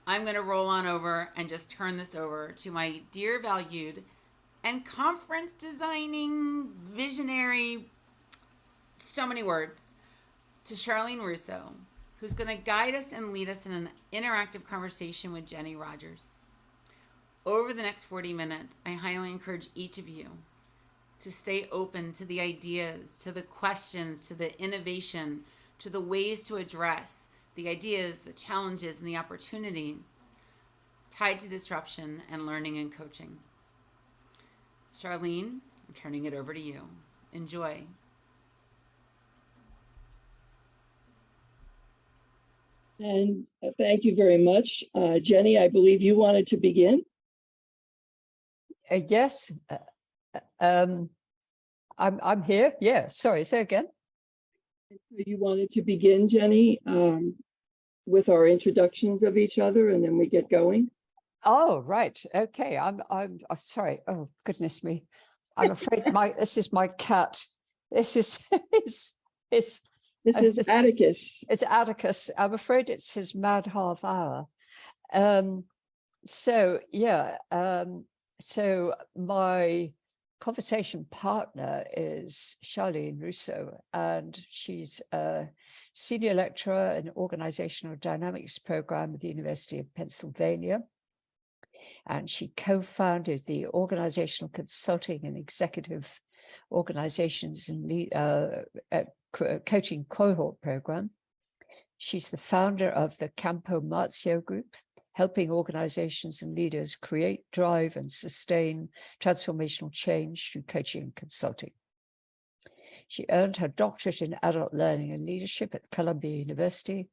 I'm going to roll on over and just turn this over to my dear valued and conference designing visionary, so many words, to Charline Russo, who's going to guide us and lead us in an interactive conversation with Jenny Rogers. Over the next 40 minutes, I highly encourage each of you to stay open to the ideas, to the questions, to the innovation, to the ways to address the ideas, the challenges, and the opportunities tied to disruption and learning and coaching. Charline, I'm turning it over to you. Enjoy. And thank you very much. Jenny, I believe you wanted to begin. Yes, I'm here. Yeah, sorry, say again. You wanted to begin, Jenny, with our introductions of each other, and then we get going. Oh, right. Okay. I'm sorry. Oh, goodness me. I'm afraid this is my cat. This is This is Atticus. It's Atticus. I'm afraid it's his mad half hour. So my conversation partner is Charline Russo, and she's a senior lecturer in organizational dynamics program at the University of Pennsylvania. And she co-founded the Organizational Consulting and Executive Organizations and Coaching Cohort Program. She's the founder of the Campo Marzio Group, helping organizations and leaders create, drive, and sustain transformational change through coaching and consulting. She earned her doctorate in adult learning and leadership at Columbia University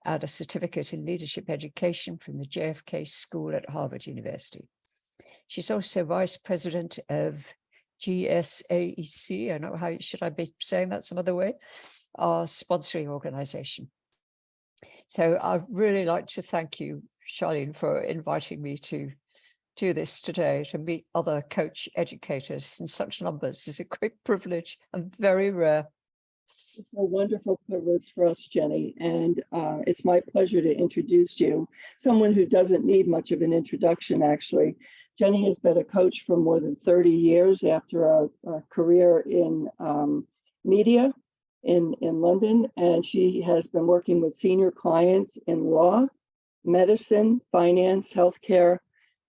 and a certificate in leadership education from the JFK School at Harvard University. She's also vice president of GSAEC. I don't know how should I be saying that some other way, our sponsoring organization. So I'd really like to thank you, Charline, for inviting me to do this today, to meet other coach educators in such numbers is a great privilege and very rare. It's a wonderful privilege for us, Jenny, and it's my pleasure to introduce you, someone who doesn't need much of an introduction, actually. Jenny has been a coach for more than 30 years after a career in media in London, and she has been working with senior clients in law, medicine, finance, healthcare,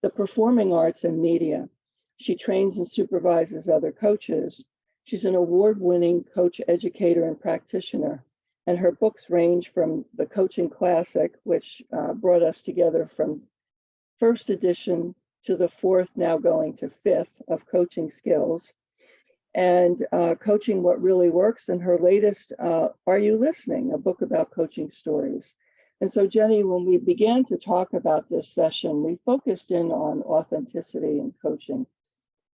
the performing arts, and media. She trains and supervises other coaches. She's an award-winning coach, educator, and practitioner. And her books range from the Coaching Classic, which brought us together from first edition to the fourth, now going to fifth, of coaching skills, and Coaching What Really Works, and her latest, Are You Listening?, a book about coaching stories. And so, Jenny, when we began to talk about this session, we focused in on authenticity in coaching.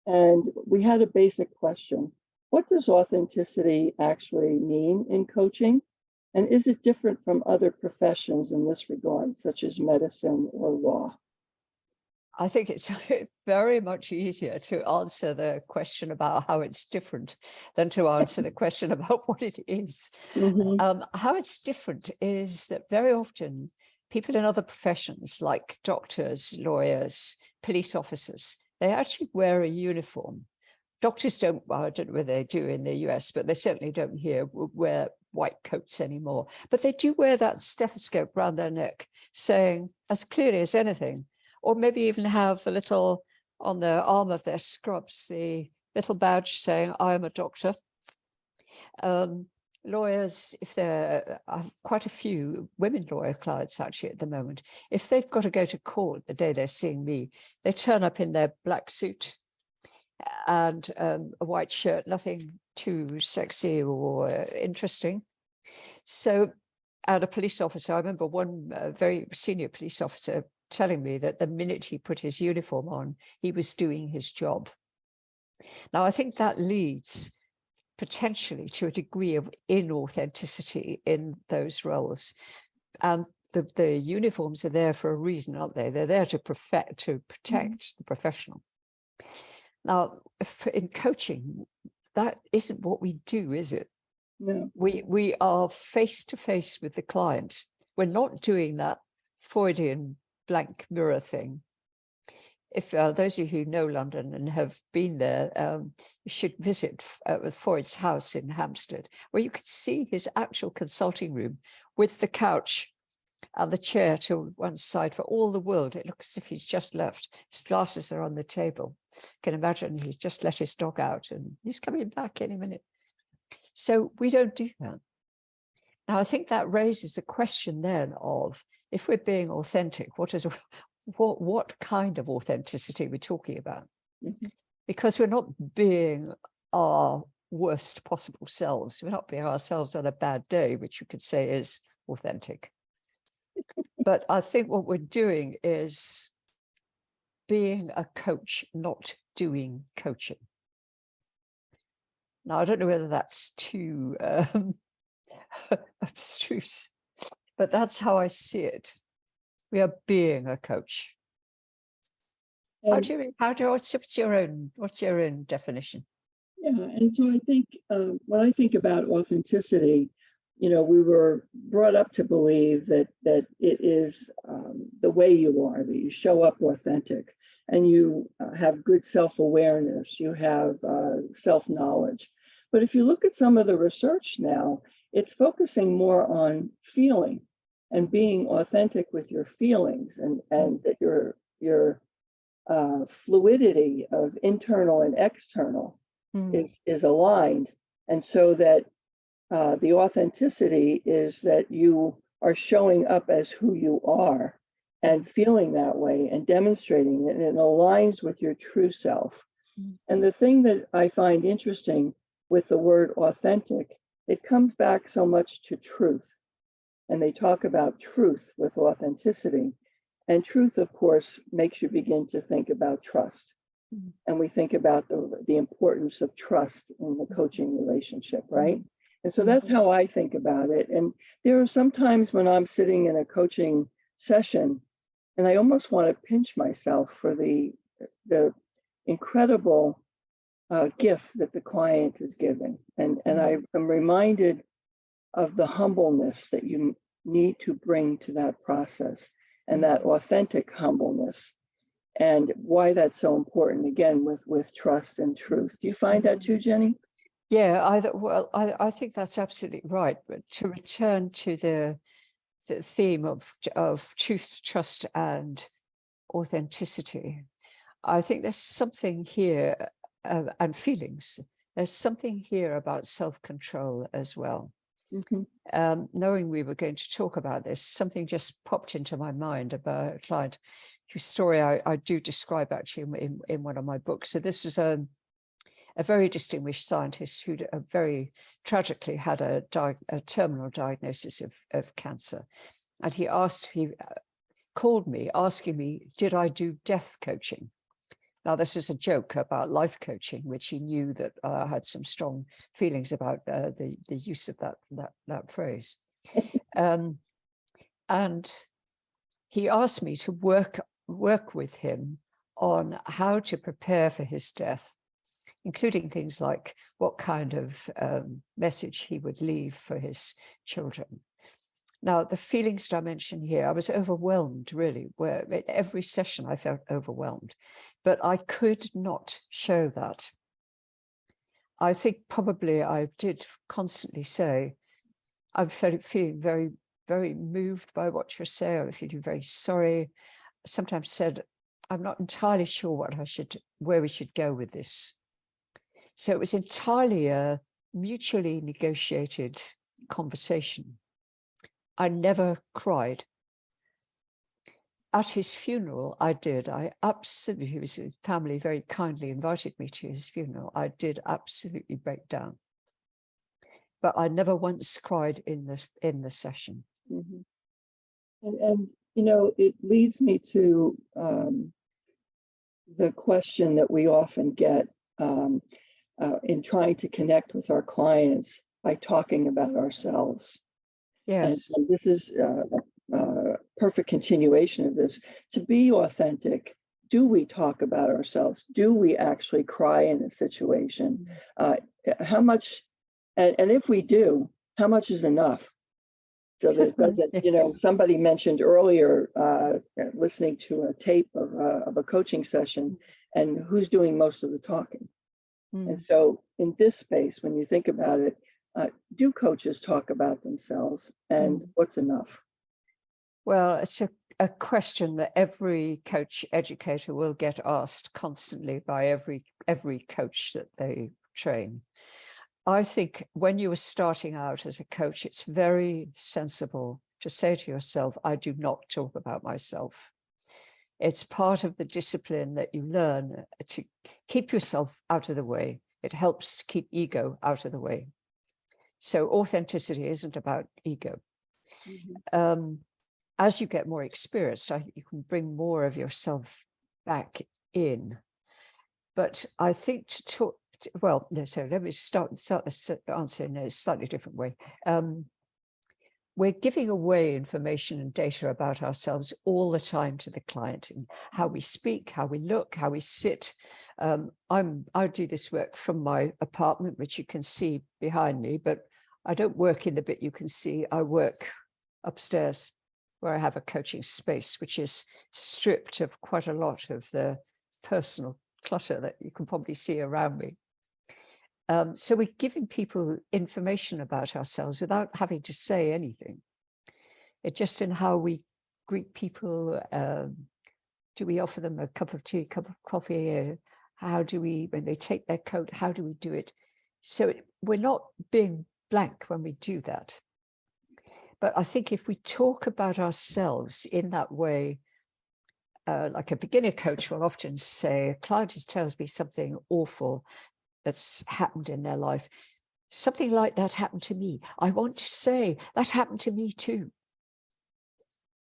And we had a basic question. What does authenticity actually mean in coaching? And is it different from other professions in this regard, such as medicine or law? I think it's very much easier to answer the question about how it's different than to answer the question about what it is. Mm-hmm. How it's different is that very often people in other professions like doctors, lawyers, police officers, they actually wear a uniform. Doctors don't, well, I don't know whether they do in the US, but they certainly don't here wear white coats anymore. But they do wear that stethoscope around their neck saying as clearly as anything, or maybe even have a little on the arm of their scrubs, the little badge saying, I am a doctor. Lawyers, if there are quite a few women lawyer clients actually at the moment, if they've got to go to court the day they're seeing me, they turn up in their black suit and a white shirt, nothing too sexy or interesting. So, and a police officer, I remember one very senior police officer telling me that the minute he put his uniform on, he was doing his job. Now, I think that leads potentially to a degree of inauthenticity in those roles. And the uniforms are there for a reason, aren't they? They're there to protect the professional. Now, in coaching, that isn't what we do, is it? No. We are face to face with the client. We're not doing that Freudian blank mirror thing. If those of you who know London and have been there, you should visit Freud's house in Hampstead, where you could see his actual consulting room with the couch and the chair to one side. For all the world, it looks as if he's just left. His glasses are on the table. You can imagine he's just let his dog out and he's coming back any minute. So we don't do that. Now, I think that raises the question then of, if we're being authentic, what kind of authenticity we're talking about? Mm-hmm. Because we're not being our worst possible selves. We're not being ourselves on a bad day, which you could say is authentic. But I think what we're doing is being a coach, not doing coaching. Now, I don't know whether that's too abstruse, but that's how I see it. We are being a coach. What's your own definition? Yeah, and so I think when I think about authenticity, we were brought up to believe that it is the way you are, that you show up authentic, and you have good self-awareness, you have self-knowledge. But if you look at some of the research now, it's focusing more on feeling and being authentic with your feelings, and that your fluidity of internal and external is aligned. And so that the authenticity is that you are showing up as who you are and feeling that way and demonstrating it, and it aligns with your true self. And the thing that I find interesting with the word authentic, it comes back so much to truth. And they talk about truth with authenticity. And truth, of course, makes you begin to think about trust. And we think about the importance of trust in the coaching relationship, right? And so that's how I think about it. And there are some times when I'm sitting in a coaching session and I almost want to pinch myself for the incredible gift that the client is giving. And I am reminded of the humbleness that you need to bring to that process, and that authentic humbleness, and why that's so important, again, with trust and truth. Do you find that too, Jenny? Yeah, I think that's absolutely right. But to return to the theme of truth, trust, and authenticity, I think there's something here, and feelings. There's something here about self-control as well. Knowing we were going to talk about this, something just popped into my mind about a client whose story I do describe actually in one of my books. So this was a very distinguished scientist who very tragically had a terminal diagnosis of cancer. And he called me asking me, did I do death coaching? Now, this is a joke about life coaching, which he knew that I had some strong feelings about the use of that phrase. And he asked me to work with him on how to prepare for his death, including things like what kind of message he would leave for his children. Now, the feelings dimension here, I was overwhelmed, really, where at every session I felt overwhelmed, but I could not show that. I think probably I did constantly say, I'm feeling very, very moved by what you're saying. I'm feeling very sorry. Sometimes said, I'm not entirely sure where we should go with this. So it was entirely a mutually negotiated conversation. I never cried. At his funeral, I did. His family very kindly invited me to his funeral. I did absolutely break down. But I never once cried in the session. And it leads me to the question that we often get in trying to connect with our clients by talking about ourselves. Yes. And this is a perfect continuation of this. To be authentic, do we talk about ourselves? Do we actually cry in a situation? How much, and if we do, how much is enough? so that it doesn't, Yes. somebody mentioned earlier, listening to a tape of a coaching session, and who's doing most of the talking. And so in this space, when you think about it, do coaches talk about themselves, and what's enough? Well, it's a question that every coach educator will get asked constantly by every coach that they train. I think when you are starting out as a coach, it's very sensible to say to yourself, I do not talk about myself. It's part of the discipline that you learn to keep yourself out of the way. It helps to keep ego out of the way. So authenticity isn't about ego. As you get more experienced, I think you can bring more of yourself back in. But I think to talk, well, no, so let me start the answer in a slightly different way. We're giving away information and data about ourselves all the time to the client, and how we speak, how we look, how we sit. I do this work from my apartment, which you can see behind me, but I don't work in the bit you can see. I work upstairs, where I have a coaching space, which is stripped of quite a lot of the personal clutter that you can probably see around me. So we're giving people information about ourselves without having to say anything. It's just in how we greet people. Do we offer them a cup of tea, cup of coffee? How do we, when they take their coat, how do we do it? So we're not being blank when we do that. But I think if we talk about ourselves in that way, like a beginner coach will often say, a client tells me something awful that's happened in their life. Something like that happened to me. I want to say that happened to me too.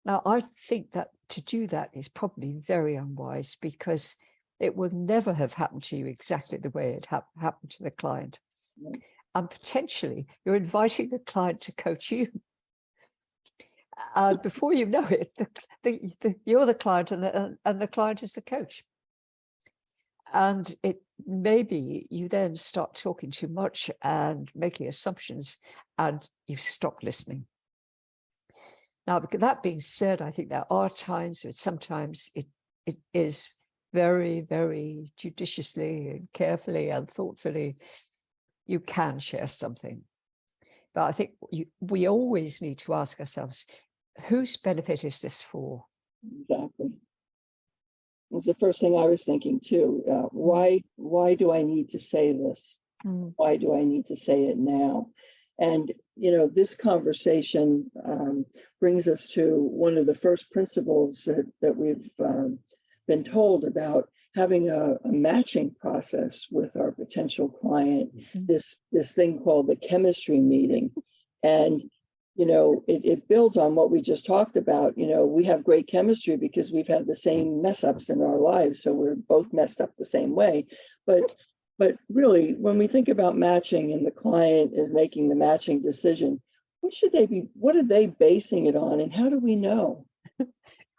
Now, I think that to do that is probably very unwise, because it will never have happened to you exactly the way it happened to the client. And potentially you're inviting the client to coach you. Before you know it, you're the client, and the client is the coach. And it maybe you then start talking too much and making assumptions, and you stop listening. Now, that being said, I think there are times that sometimes it is very, very judiciously and carefully and thoughtfully, you can share something. But I think we always need to ask ourselves, whose benefit is this for? Exactly. It was the first thing I was thinking too. Why do I need to say this? Why do I need to say it now? And this conversation brings us to one of the first principles that we've been told about having a matching process with our potential client. This thing called the chemistry meeting, and it builds on what we just talked about. We have great chemistry because we've had the same mess ups in our lives. So we're both messed up the same way. But really, when we think about matching and the client is making the matching decision, what are they basing it on, and how do we know?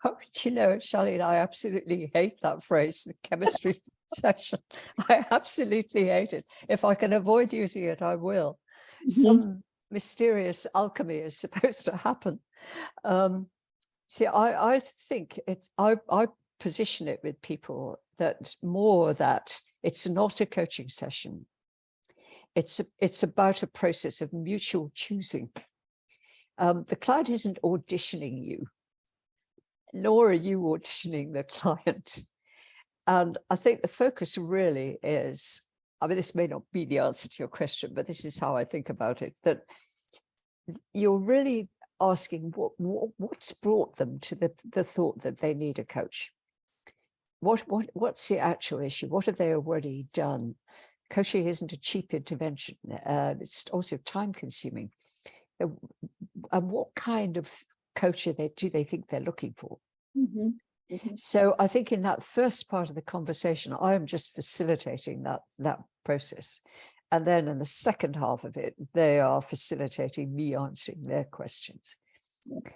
Oh, Charline, I absolutely hate that phrase, the chemistry session. I absolutely hate it. If I can avoid using it, I will. Some mysterious alchemy is supposed to happen. See, I think I position it with people that it's not a coaching session. It's about a process of mutual choosing. The client isn't auditioning you, nor are you auditioning the client. And I think the focus really is, this may not be the answer to your question, but this is how I think about it, that you're really asking what's brought them to the thought that they need a coach. What's the actual issue? What have they already done? Coaching isn't a cheap intervention. It's also time consuming. And what kind of coach do they think they're looking for? So I think in that first part of the conversation, I am just facilitating that process. And then in the second half of it, they are facilitating me answering their questions.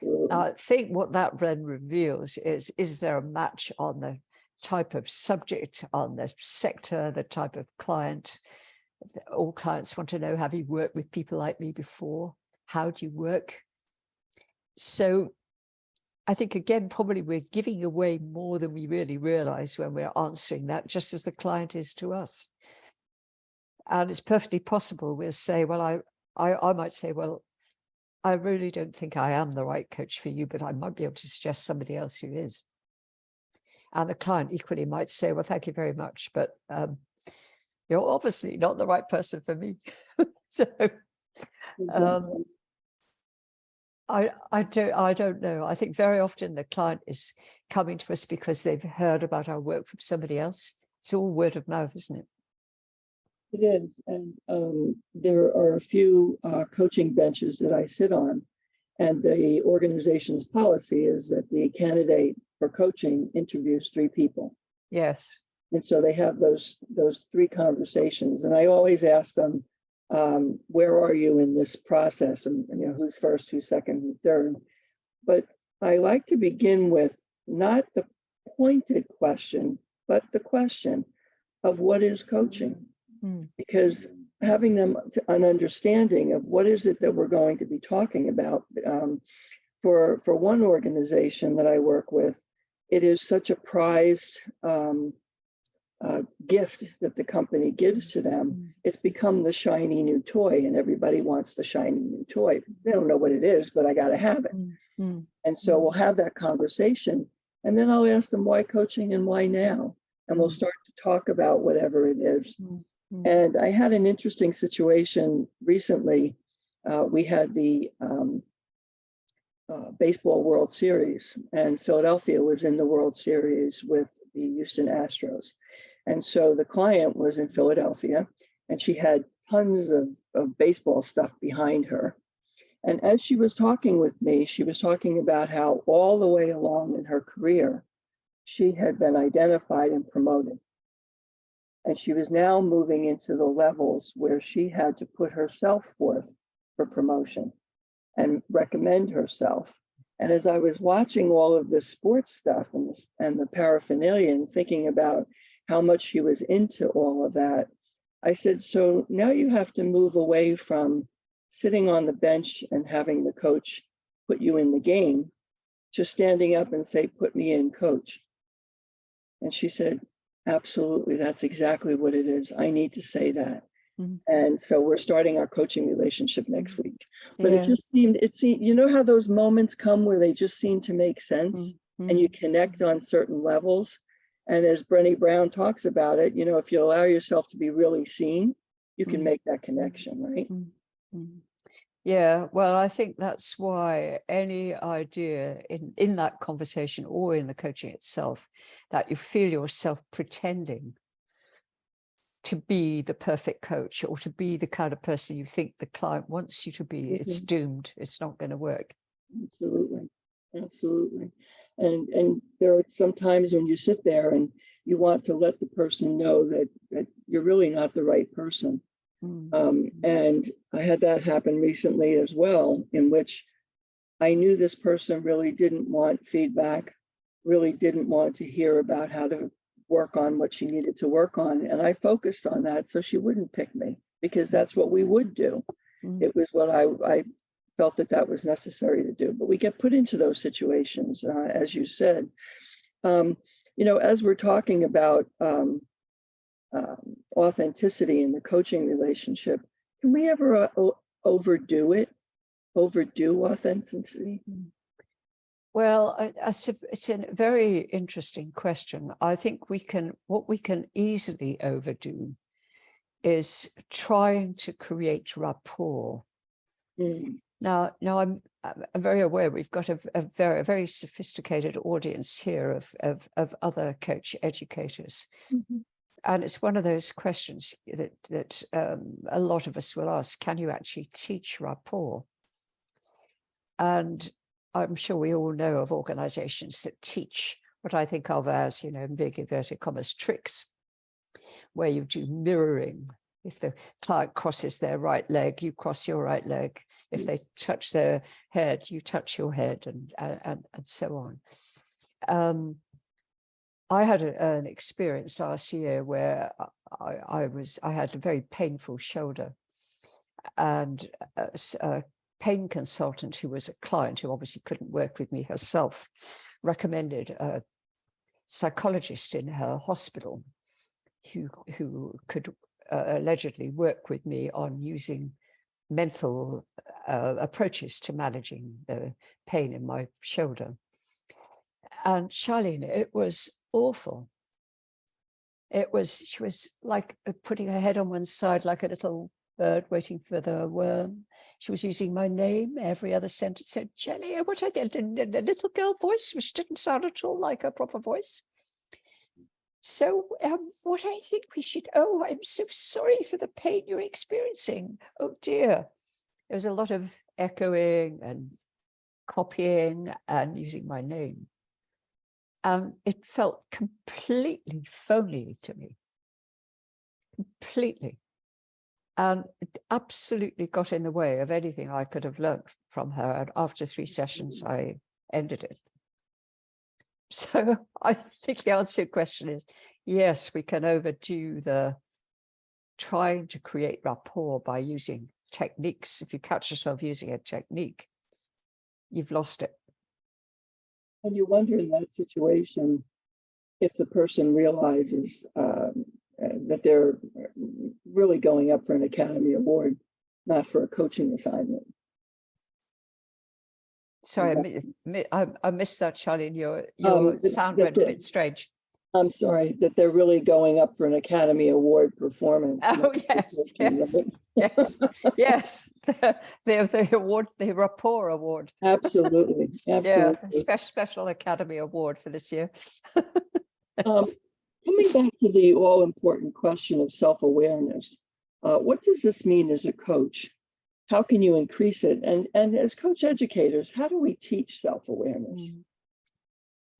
Now, I think what that then reveals is there a match on the type of subject, on the sector, the type of client? All clients want to know, have you worked with people like me before? How do you work? So I think, again, probably we're giving away more than we really realize when we're answering that, just as the client is to us. And it's perfectly possible we'll say, well, I might say, well, I really don't think I am the right coach for you, but I might be able to suggest somebody else who is. And the client equally might say, well, thank you very much, but you're obviously not the right person for me. So I don't know. I think very often the client is coming to us because they've heard about our work from somebody else. It's all word of mouth, isn't it? It is, and there are a few coaching benches that I sit on, and the organization's policy is that the candidate for coaching interviews 3 people. Yes. And so they have those 3 conversations, and I always ask them, where are you in this process, and who's first, who's second, who's third. But I like to begin with not the pointed question, but the question of what is coaching. Because having them an understanding of what is it that we're going to be talking about. For one organization that I work with, it is such a prized gift that the company gives to them. It's become the shiny new toy, and everybody wants the shiny new toy. They don't know what it is, but I got to have it. And so we'll have that conversation, and then I'll ask them why coaching and why now, and we'll start to talk about whatever it is. And I had an interesting situation recently. We had the baseball World Series, and Philadelphia was in the World Series with the Houston Astros. And so the client was in Philadelphia, and she had tons of baseball stuff behind her. And as she was talking with me, she was talking about how all the way along in her career, she had been identified and promoted. And she was now moving into the levels where she had to put herself forth for promotion and recommend herself. And as I was watching all of this sports stuff and the paraphernalia and thinking about how much she was into all of that, I said, so now you have to move away from sitting on the bench and having the coach put you in the game to standing up and say, put me in, coach. And she said, absolutely, that's exactly what it is. I need to say that. And so we're starting our coaching relationship next week. But it seemed, how those moments come where they just seem to make sense and you connect on certain levels. And as Brené Brown talks about it, if you allow yourself to be really seen, you can make that connection, right? Yeah, well, I think that's why any idea in that conversation or in the coaching itself, that you feel yourself pretending to be the perfect coach or to be the kind of person you think the client wants you to be, it's doomed. It's not going to work. Absolutely. And there are some times when you sit there and you want to let the person know that you're really not the right person. And I had that happen recently as well, in which I knew this person really didn't want feedback, really didn't want to hear about how to work on what she needed to work on. And I focused on that so she wouldn't pick me, because that's what we would do. It was what I felt that was necessary to do. But we get put into those situations, as you said. As we're talking about authenticity in the coaching relationship, can we ever overdo authenticity? Well, it's a very interesting question. I think what we can easily overdo is trying to create rapport. Now I'm very aware we've got a very sophisticated audience here of other coach educators. And it's one of those questions that a lot of us will ask: can you actually teach rapport? And I'm sure we all know of organizations that teach what I think of as, in big inverted commas, tricks, where you do mirroring. If the client crosses their right leg, you cross your right leg. If they touch their head, you touch your head, and so on. I had an experience last year where I had a very painful shoulder, and a pain consultant who was a client who obviously couldn't work with me herself recommended a psychologist in her hospital who could allegedly work with me on using mental approaches to managing the pain in my shoulder. And Charline, it was awful. She was like putting her head on one side like a little bird waiting for the worm. She was using my name. Every other sentence said, Jenny, what I did, a little girl voice, which didn't sound at all like a proper voice. So what I think we should, oh, I'm so sorry for the pain you're experiencing. Oh dear. There was a lot of echoing and copying and using my name. It felt completely phony to me, completely. And it absolutely got in the way of anything I could have learned from her. And after 3 sessions, I ended it. So I think the answer to your question is, yes, we can overdo the trying to create rapport by using techniques. If you catch yourself using a technique, you've lost it. And you wonder in that situation if the person realizes that they're really going up for an Academy Award, not for a coaching assignment. Sorry, I missed that, Charline. Your sound went a bit strange. I'm sorry, that they're really going up for an Academy Award performance. Oh, yes, yes, yes, yes. The award, the Rapport Award. Absolutely, absolutely. Yeah, special Academy Award for this year. Coming back to the all-important question of self-awareness, what does this mean as a coach? How can you increase it? And as coach educators, how do we teach self-awareness?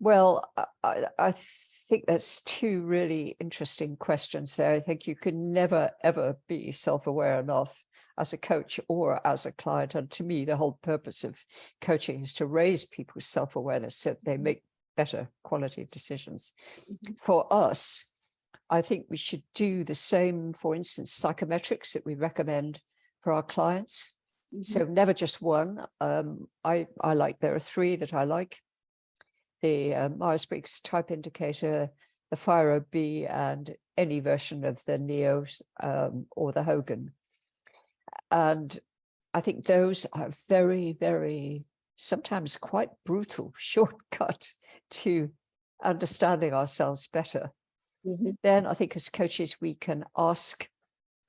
Well, I think that's 2 really interesting questions there. I think you can never, ever be self-aware enough as a coach or as a client. And to me, the whole purpose of coaching is to raise people's self-awareness so that they make better quality decisions. Mm-hmm. For us, I think we should do the same, for instance, psychometrics that we recommend for our clients. Mm-hmm. So never just one. I like, there are 3 that I like. The Myers-Briggs Type Indicator, the FIRO-B, and any version of the NEO or the Hogan. And I think those are very, very, sometimes quite brutal shortcut to understanding ourselves better. Mm-hmm. Then I think as coaches, we can ask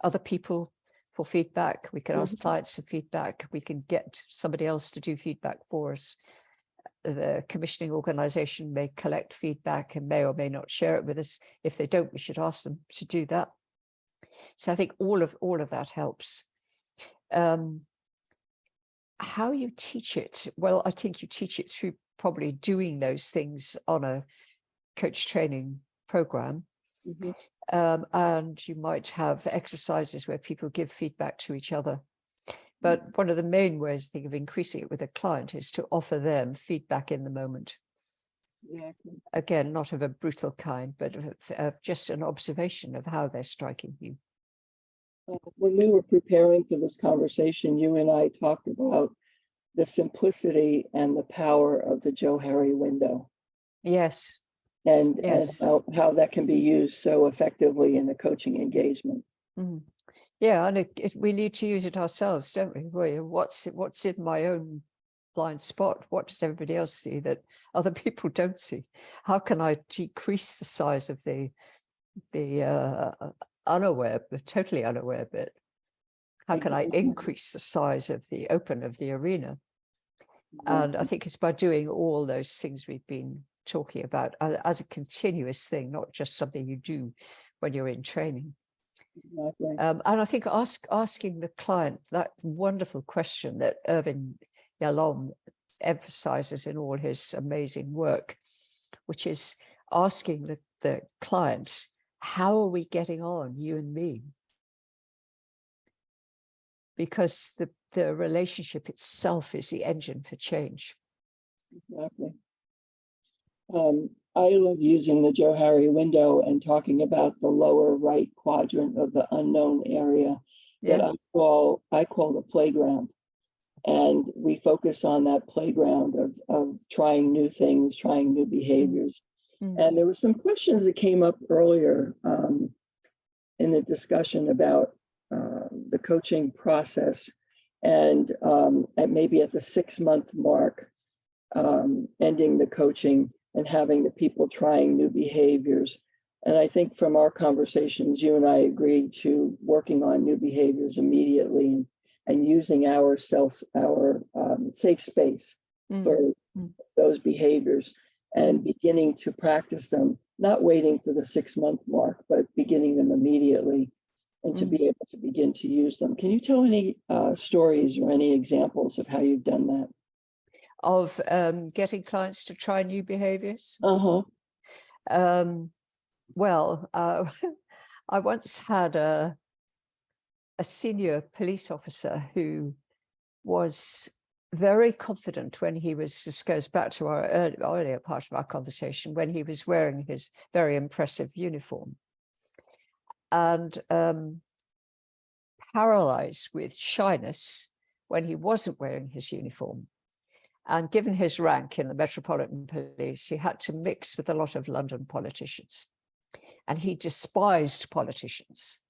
other people for feedback. We can ask clients for feedback. We can get somebody else to do feedback for us. The commissioning organization may collect feedback and may or may not share it with us. If they don't, we should ask them to do that. So I think all of that helps. How you teach it? Well, I think you teach it through probably doing those things on a coach training program. Mm-hmm. And you might have exercises where people give feedback to each other. But one of the main ways, I think, of increasing it with a client is to offer them feedback in the moment. Yeah. Again, not of a brutal kind, but of just an observation of how they're striking you. When we were preparing for this conversation, you and I talked about the simplicity and the power of the Johari window. Yes. And how that can be used so effectively in a coaching engagement. Mm-hmm. Yeah, and we need to use it ourselves, don't we? What's in my own blind spot? What does everybody else see that other people don't see? How can I decrease the size of the unaware, the totally unaware bit? How can I increase the size of the open of the arena? And I think it's by doing all those things we've been talking about as a continuous thing, not just something you do when you're in training. Exactly. And I think asking the client that wonderful question that Irvin Yalom emphasizes in all his amazing work, which is asking the client, how are we getting on, you and me? Because the relationship itself is the engine for change. Exactly. I love using the Johari window and talking about the lower right quadrant of the unknown area that I call the playground. And we focus on that playground of trying new things, trying new behaviors. And there were some questions that came up earlier in the discussion about the coaching process, and maybe at the 6-month mark, ending the coaching and having the people trying new behaviors. And I think from our conversations, you and I agreed to working on new behaviors immediately and using our safe space for those behaviors and beginning to practice them, not waiting for the 6-month mark, but beginning them immediately and to be able to begin to use them. Can you tell any stories or any examples of how you've done that? Of getting clients to try new behaviors? Well, I once had a senior police officer who was very confident when he was, this goes back to our earlier part of our conversation, when he was wearing his very impressive uniform, and paralyzed with shyness when he wasn't wearing his uniform. And given his rank in the Metropolitan Police, he had to mix with a lot of London politicians. And he despised politicians,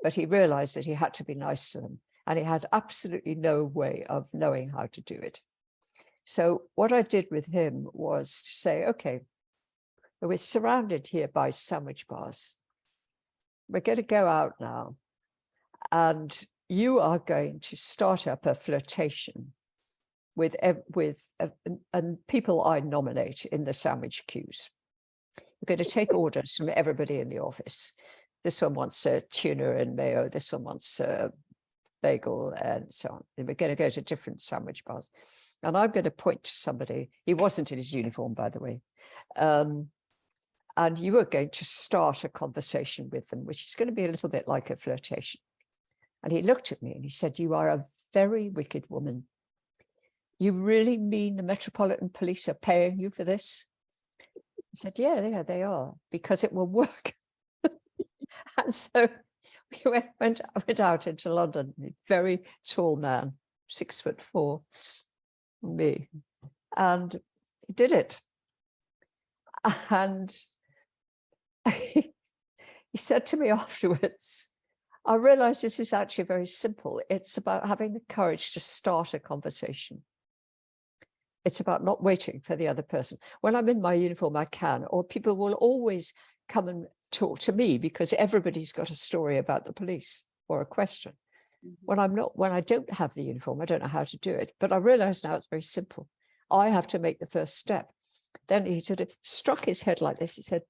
but he realized that he had to be nice to them. And he had absolutely no way of knowing how to do it. So what I did with him was to say, okay, we're surrounded here by sandwich bars. We're going to go out now, and you are going to start up a flirtation with people I nominate in the sandwich queues. We're going to take orders from everybody in the office. This one wants a tuna and mayo. This one wants a bagel, and so on. And we're going to go to different sandwich bars. And I'm going to point to somebody. He wasn't in his uniform, by the way. And you are going to start a conversation with them, which is going to be a little bit like a flirtation. And he looked at me and he said, "You are a very wicked woman. You really mean the Metropolitan Police are paying you for this?" I said, yeah, they are, because it will work. And so I went out into London, a very tall man, 6'4", me, and he did it. And he said to me afterwards, "I realize this is actually very simple. It's about having the courage to start a conversation. It's about not waiting for the other person. When I'm in my uniform, I can, or people will always come and talk to me because everybody's got a story about the police or a question. When I don't have the uniform, I don't know how to do it. But I realize now it's very simple. I have to make the first step." Then he sort of struck his head like this. He said,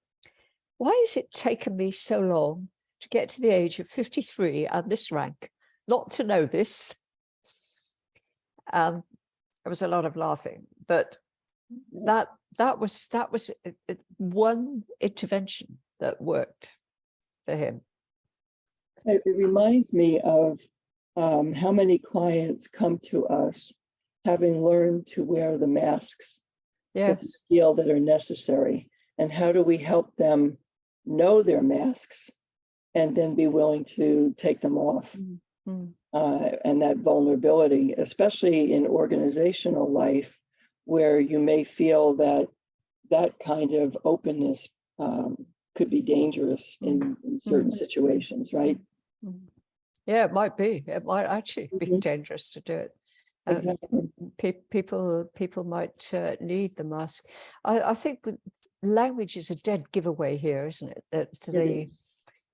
"Why has it taken me so long to get to the age of 53 and this rank, not to know this?" There was a lot of laughing, but that was one intervention that worked for him. It reminds me of how many clients come to us having learned to wear the masks that feel that are necessary, and how do we help them know their masks and then be willing to take them off. And that vulnerability, especially in organizational life, where you may feel that that kind of openness could be dangerous in certain situations, right? Yeah, it might be. It might actually be dangerous to do it. Exactly. People might need the mask. I think language is a dead giveaway here, isn't it? That the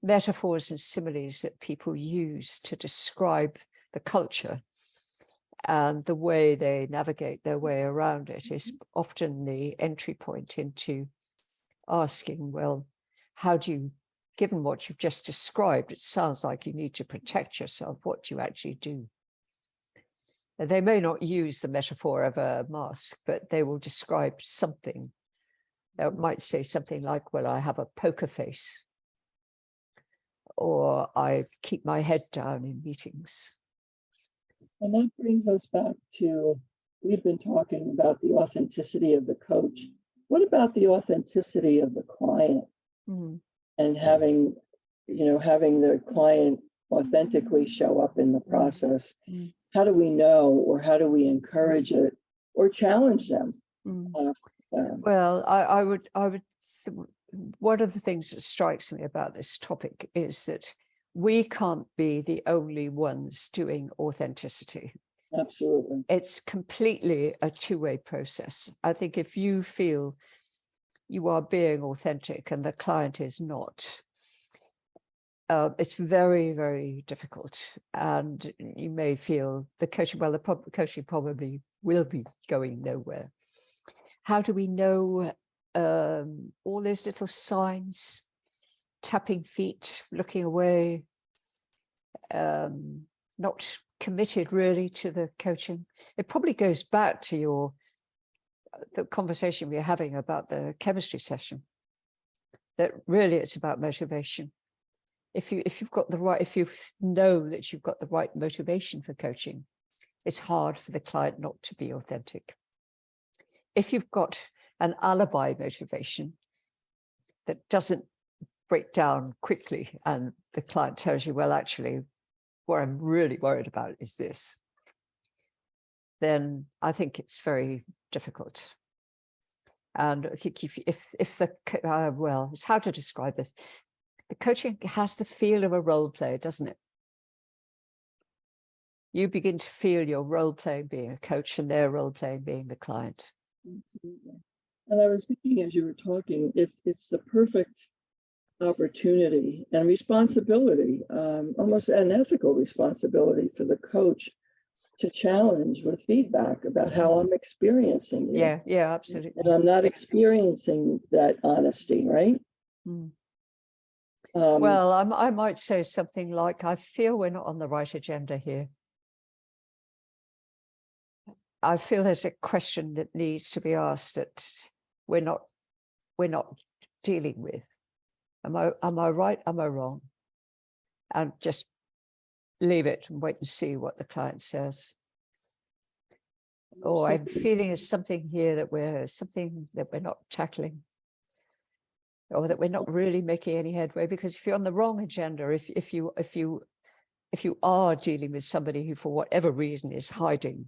metaphors and similes that people use to describe the culture and the way they navigate their way around it is often the entry point into asking, well, how do you, given what you've just described, it sounds like you need to protect yourself. What do you actually do? They may not use the metaphor of a mask, but they will describe something. They might say something like, well, I have a poker face, or I keep my head down in meetings. And that brings us back to, we've been talking about the authenticity of the coach. What about the authenticity of the client? And having the client authentically show up in the process? how do we know, or how do we encourage it or challenge them? Well, one of the things that strikes me about this topic is that we can't be the only ones doing authenticity. Absolutely. It's completely a two-way process. I think if you feel you are being authentic and the client is not, it's very, very difficult. And you may feel the coaching, well, the coaching probably will be going nowhere. How do we know all those little signs, tapping feet, looking away, not committed really to the coaching? It probably goes back to the conversation we were having about the chemistry session, that really it's about motivation. If you know that you've got the right motivation for coaching, it's hard for the client not to be authentic. If you've got an alibi motivation that doesn't break down quickly and the client tells you, well, actually, what I'm really worried about is this, then I think it's very difficult. And I think well, it's how to describe this. The coaching has the feel of a role play, doesn't it? You begin to feel your role playing being a coach and their role playing being the client. Absolutely. And I was thinking as you were talking, it's the perfect opportunity and responsibility, almost an ethical responsibility for the coach to challenge with feedback about how I'm experiencing you. Yeah, absolutely. And I'm not experiencing that honesty, right? Well, I might say something like, I feel we're not on the right agenda here. I feel there's a question that needs to be asked that we're not dealing with. Am I right? Am I wrong? And just leave it and wait and see what the client says. Or I'm feeling there's something here that we're not tackling, or that we're not really making any headway. Because if you're on the wrong agenda, if you are dealing with somebody who for whatever reason is hiding,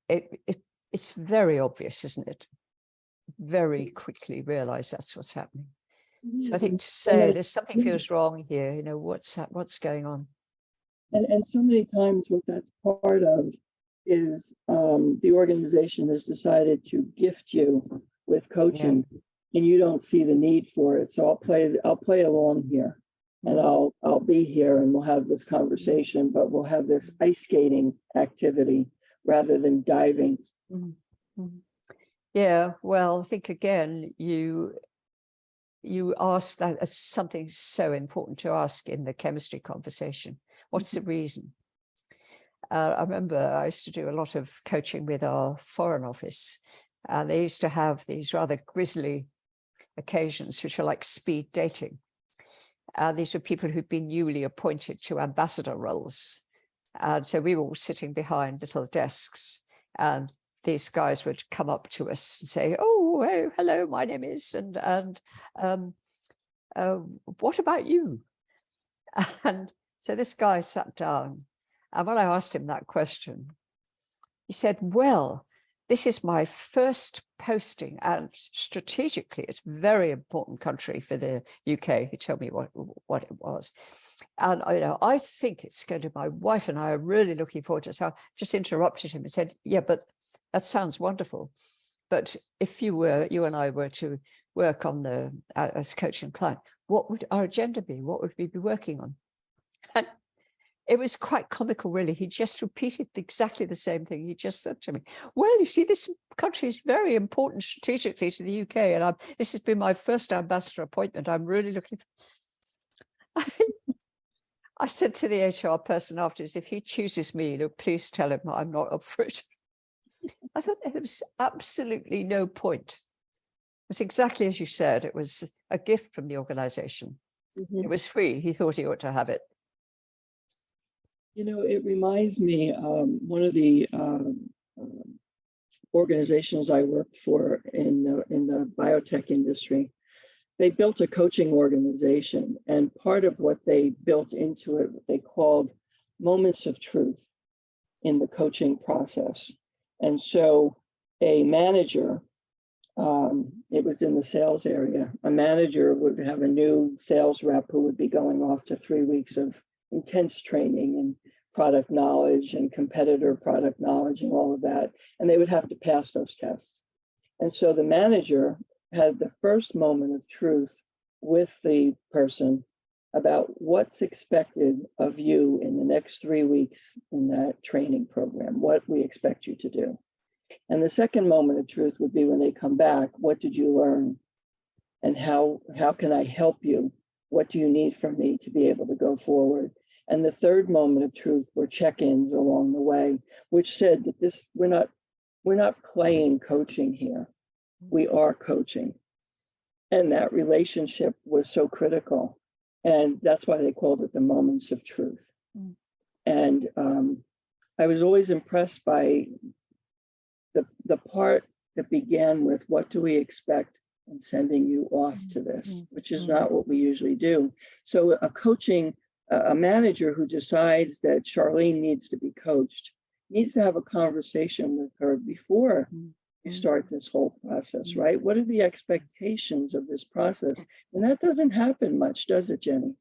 it's very obvious, isn't it? Very quickly realize that's what's happening. So I think to say there's something feels wrong here, what's going on? And so many times what that's part of is the organization has decided to gift you with coaching, and you don't see the need for it. So I'll play along here, and I'll be here, and we'll have this conversation, but we'll have this ice skating activity rather than diving. Yeah, well, I think again, you asked that as something so important to ask in the chemistry conversation. What's the reason? I remember I used to do a lot of coaching with our foreign office, and they used to have these rather grisly occasions, which are like speed dating. These were people who'd been newly appointed to ambassador roles. And so we were all sitting behind little desks, and these guys would come up to us and say, oh, hello, my name is, and what about you? And so this guy sat down, and when I asked him that question, he said, well, this is my first posting, and strategically, it's a very important country for the UK. He told me what it was. And I think it's going to, my wife and I are really looking forward to it. So I just interrupted him and said, yeah, but that sounds wonderful. But if you and I were to work on as coach and client, what would our agenda be? What would we be working on? And it was quite comical, really. He just repeated exactly the same thing he just said to me. Well, you see, this country is very important strategically to the UK, and this has been my first ambassador appointment. I'm really looking for... I said to the HR person afterwards, if he chooses me, please tell him I'm not up for it. I thought there was absolutely no point. It's exactly as you said. It was a gift from the organization. It was free. He thought he ought to have it. It reminds me, one of the organizations I worked for in the biotech industry, they built a coaching organization, and part of what they built into it, they called moments of truth. in the coaching process. And so a manager, it was in the sales area, a manager would have a new sales rep who would be going off to 3 weeks of intense training and product knowledge and competitor product knowledge and all of that. And they would have to pass those tests. And so the manager had the first moment of truth with the person about what's expected of you in the next 3 weeks in that training program, what we expect you to do. And the second moment of truth would be when they come back, what did you learn? And how can I help you? What do you need from me to be able to go forward? And the third moment of truth were check-ins along the way, which said that we're not playing coaching here. We are coaching. And that relationship was so critical. And that's why they called it the moments of truth. Mm. And I was always impressed by the part that began with, what do we expect in sending you off to this, which is not what we usually do. So a manager who decides that Charlene needs to be coached needs to have a conversation with her before you start this whole process, right? What are the expectations of this process? And that doesn't happen much, does it, Jenny?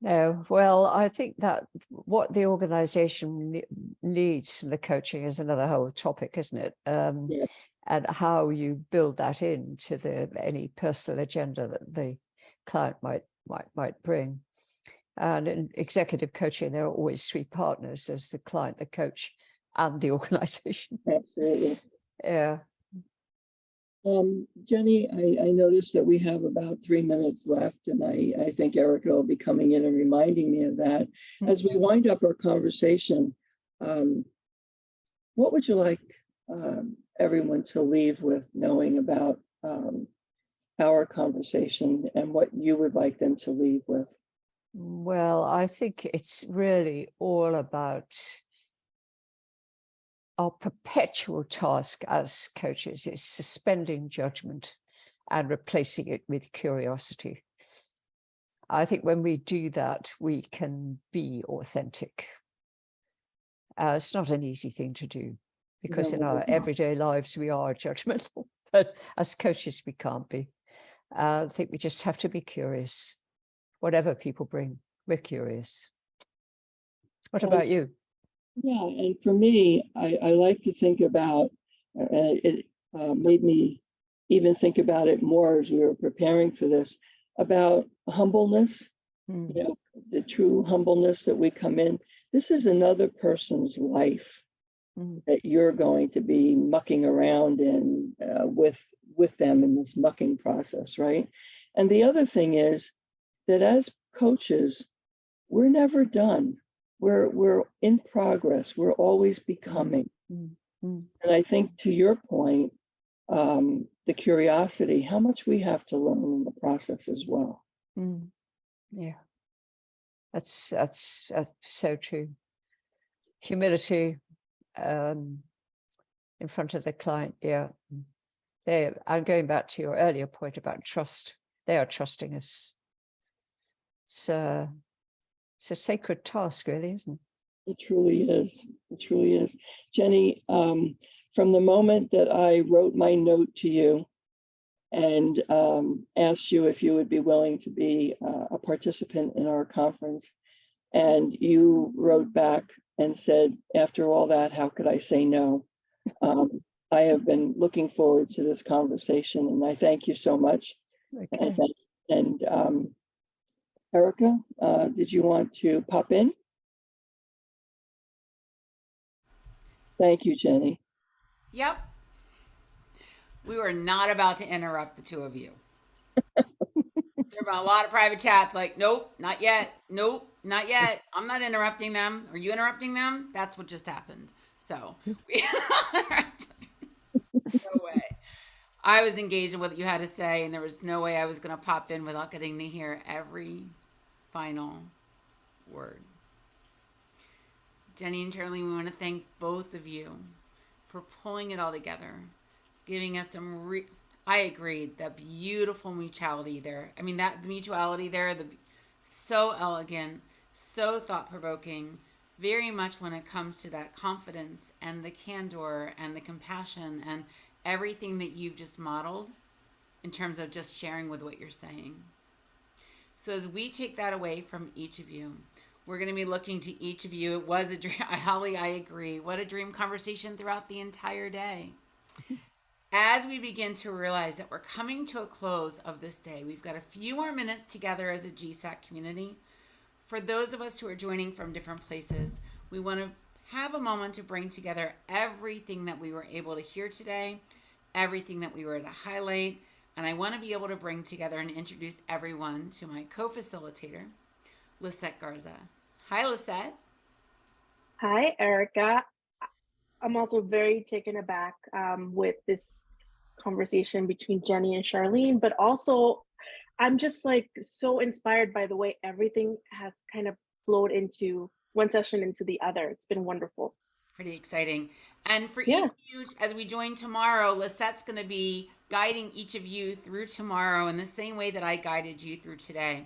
No, well, I think that what the organization needs from the coaching is another whole topic, isn't it? Yes. And how you build that into any personal agenda that the client might bring. And in executive coaching, there are always three partners: there's the client, the coach, and the organization. Absolutely. Yeah. Jenny, I noticed that we have about 3 minutes left, and I think Erica will be coming in and reminding me of that. As we wind up our conversation, what would you like everyone to leave with, knowing about our conversation, and what you would like them to leave with? Well, I think it's really all about our perpetual task as coaches is suspending judgment and replacing it with curiosity. I think when we do that, we can be authentic. It's not an easy thing to do, because in our everyday lives, we are judgmental, but as coaches, we can't be. I think we just have to be curious. Whatever people bring, we're curious. What about you? Yeah, and for me, I like to think about, it made me even think about it more as we were preparing for this, about humbleness, the true humbleness that we come in. This is another person's life that you're going to be mucking around in with them in this mucking process, right? And the other thing is that as coaches, we're never done. We're in progress. We're always becoming. And I think, to your point, the curiosity, how much we have to learn in the process as well. Yeah, that's so true. Humility in front of the client. Yeah, I'm going back to your earlier point about trust. They are trusting us. It's a sacred task, really, isn't it? It truly is. It truly is. Jenny, from the moment that I wrote my note to you and asked you if you would be willing to be a participant in our conference, and you wrote back and said, after all that, how could I say no? I have been looking forward to this conversation, and I thank you so much. Okay. And Erica, did you want to pop in? Thank you, Jenny. Yep. We were not about to interrupt the two of you. There have been a lot of private chats like, nope, not yet. Nope, not yet. I'm not interrupting them. Are you interrupting them? That's what just happened. So, no way. I was engaged in what you had to say, and there was no way I was going to pop in without getting to hear every final word. Jenny and Charlie, we want to thank both of you for pulling it all together, giving us some I agree, that beautiful mutuality there. I mean, that the mutuality there, so elegant, so thought-provoking, very much when it comes to that confidence and the candor and the compassion and everything that you've just modeled in terms of just sharing with what you're saying. So as we take that away from each of you, we're going to be looking to each of you. It was a dream. Holly, I agree. What a dream conversation throughout the entire day. As we begin to realize that we're coming to a close of this day, we've got a few more minutes together as a GSAEC community. For those of us who are joining from different places, we want to have a moment to bring together everything that we were able to hear today, everything that we were to highlight, and I want to be able to bring together and introduce everyone to my co-facilitator, Lisette Garza. Hi, Lisette. Hi, Erica. I'm also very taken aback with this conversation between Jenny and Charlene, but also I'm just like so inspired by the way everything has kind of flowed into one session into the other. It's been wonderful. Pretty exciting. And for Yeah. each of you, as we join tomorrow, Lisette's going to be guiding each of you through tomorrow in the same way that I guided you through today.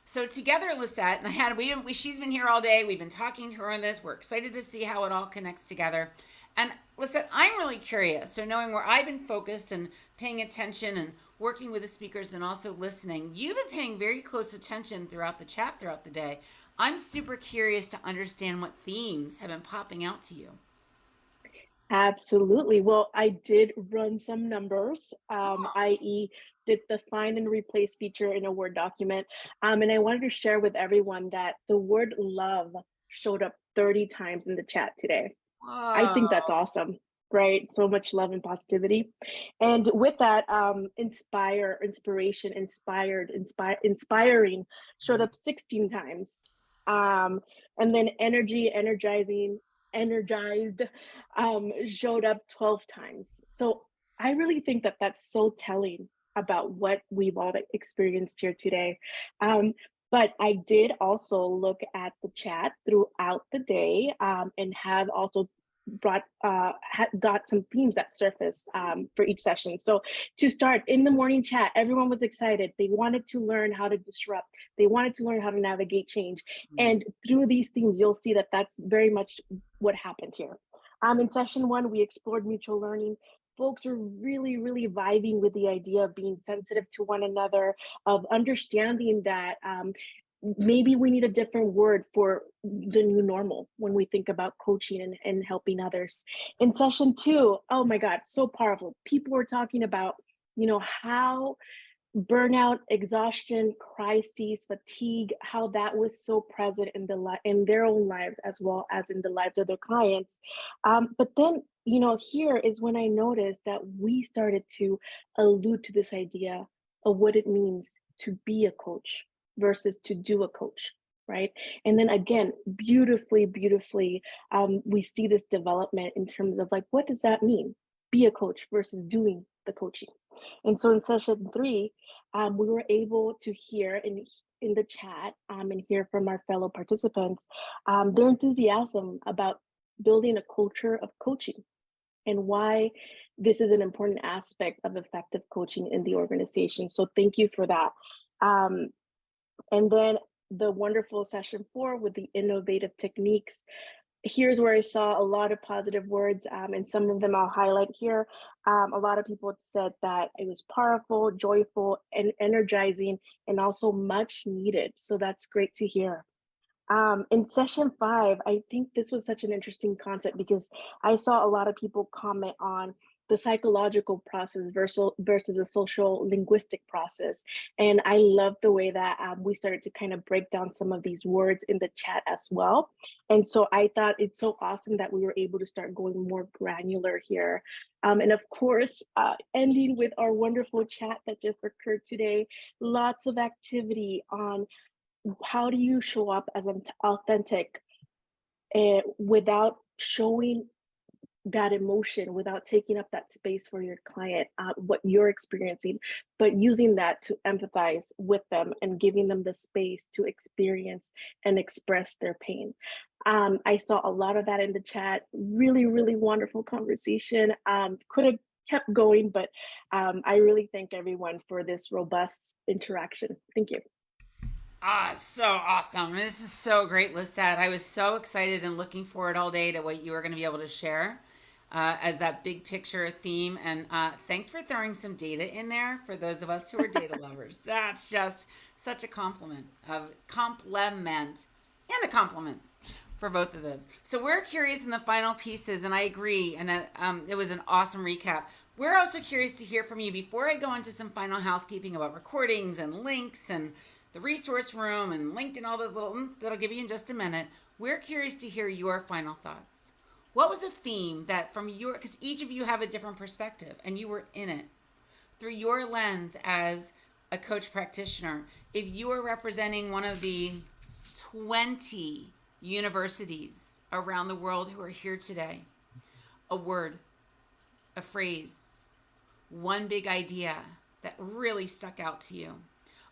So together, Lisette, and she's been here all day. We've been talking to her on this. We're excited to see how it all connects together. And Lisette, I'm really curious. So knowing where I've been focused and paying attention and working with the speakers and also listening, you've been paying very close attention throughout the chat throughout the day. I'm super curious to understand what themes have been popping out to you. Absolutely. Well, I did run some numbers, i.e. did the find and replace feature in a Word document. And I wanted to share with everyone that the word love showed up 30 times in the chat today. Whoa. I think that's awesome, right? So much love and positivity. And with that, inspiration, inspiring showed up 16 times. And then energy, energized showed up 12 times. So I really think that that's so telling about what we've all experienced here today. But I did also look at the chat throughout the day and have also got some themes that surfaced for each session. So to start, in the morning chat, everyone was excited. They wanted to learn how to disrupt. They wanted to learn how to navigate change. And through these themes, you'll see that that's very much what happened here. In session 1, we explored mutual learning. Folks were really, really vibing with the idea of being sensitive to one another, of understanding that maybe we need a different word for the new normal when we think about coaching and helping others. In session 2, oh my God, so powerful. People were talking about, how burnout, exhaustion, crises, fatigue, how that was so present in their own lives as well as in the lives of their clients. But then, here is when I noticed that we started to allude to this idea of what it means to be a coach versus to do a coach, right? And then again, beautifully, we see this development in terms of like, what does that mean? Be a coach versus doing the coaching. And so in session 3, we were able to hear in the chat and hear from our fellow participants their enthusiasm about building a culture of coaching and why this is an important aspect of effective coaching in the organization. So thank you for that. And then the wonderful session 4 with the innovative techniques. Here's where I saw a lot of positive words, and some of them I'll highlight here. A lot of people said that it was powerful, joyful, and energizing, and also much needed. So that's great to hear. In session 5, I think this was such an interesting concept because I saw a lot of people comment on the psychological process versus the social linguistic process. And I love the way that we started to kind of break down some of these words in the chat as well. And so I thought it's so awesome that we were able to start going more granular here. And of course, ending with our wonderful chat that just occurred today, lots of activity on how do you show up as an authentic without showing that emotion, without taking up that space for your client, what you're experiencing, but using that to empathize with them and giving them the space to experience and express their pain. I saw a lot of that in the chat. Really, really wonderful conversation. Could have kept going, but I really thank everyone for this robust interaction. Thank you. Ah, so awesome. This is so great, Lisette. I was so excited and looking forward all day to what you were going to be able to share as that big picture theme. And thanks for throwing some data in there for those of us who are data lovers. That's just such a compliment and a compliment for both of those. So we're curious in the final pieces, and I agree. And it was an awesome recap. We're also curious to hear from you before I go into some final housekeeping about recordings and links and the resource room and LinkedIn, all those little that I'll give you in just a minute. We're curious to hear your final thoughts. What was a theme that from your, because each of you have a different perspective and you were in it through your lens as a coach practitioner. If you are representing one of the 20 universities around the world who are here today, a word, a phrase, one big idea that really stuck out to you,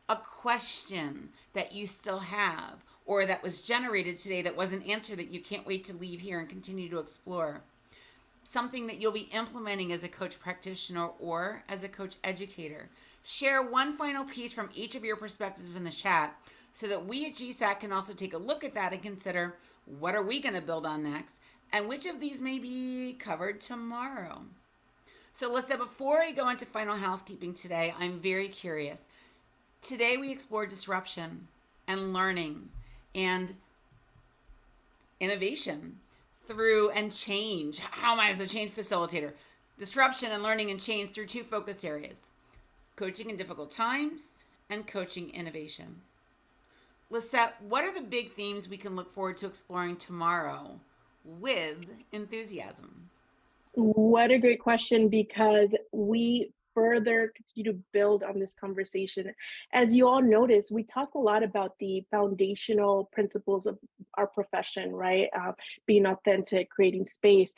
a question that you still have or that was generated today that wasn't answered that you can't wait to leave here and continue to explore, something that you'll be implementing as a coach practitioner or as a coach educator. Share one final piece from each of your perspectives in the chat so that we at GSAEC can also take a look at that and consider what are we going to build on next and which of these may be covered tomorrow. So Lisa, before I go into final housekeeping today, I'm very curious. Today we explored disruption and learning and innovation through and change. How am I as a change facilitator? Disruption and learning and change through two focus areas: coaching in difficult times and coaching innovation. Lisette, what are the big themes we can look forward to exploring tomorrow with enthusiasm? What a great question, because we further continue to build on this conversation. As you all notice, we talk a lot about the foundational principles of our profession, right? Being authentic, creating space.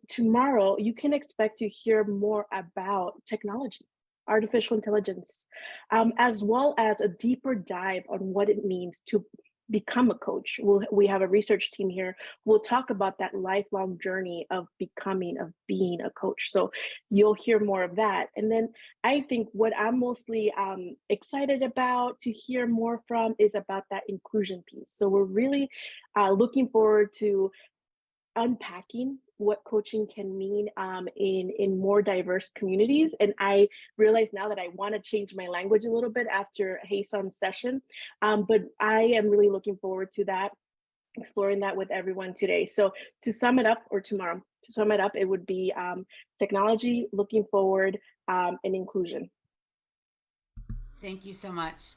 Tomorrow, you can expect to hear more about technology, artificial intelligence, as well as a deeper dive on what it means to become a coach. We have a research team here. We'll talk about that lifelong journey of becoming, of being a coach. So you'll hear more of that. And then I think what I'm mostly excited about to hear more from is about that inclusion piece. So we're really looking forward to unpacking what coaching can mean in more diverse communities. And I realize now that I want to change my language a little bit after Haesun's session, but I am really looking forward to that, exploring that with everyone today. So to sum it up, or tomorrow, to sum it up, it would be technology, looking forward, and inclusion. Thank you so much.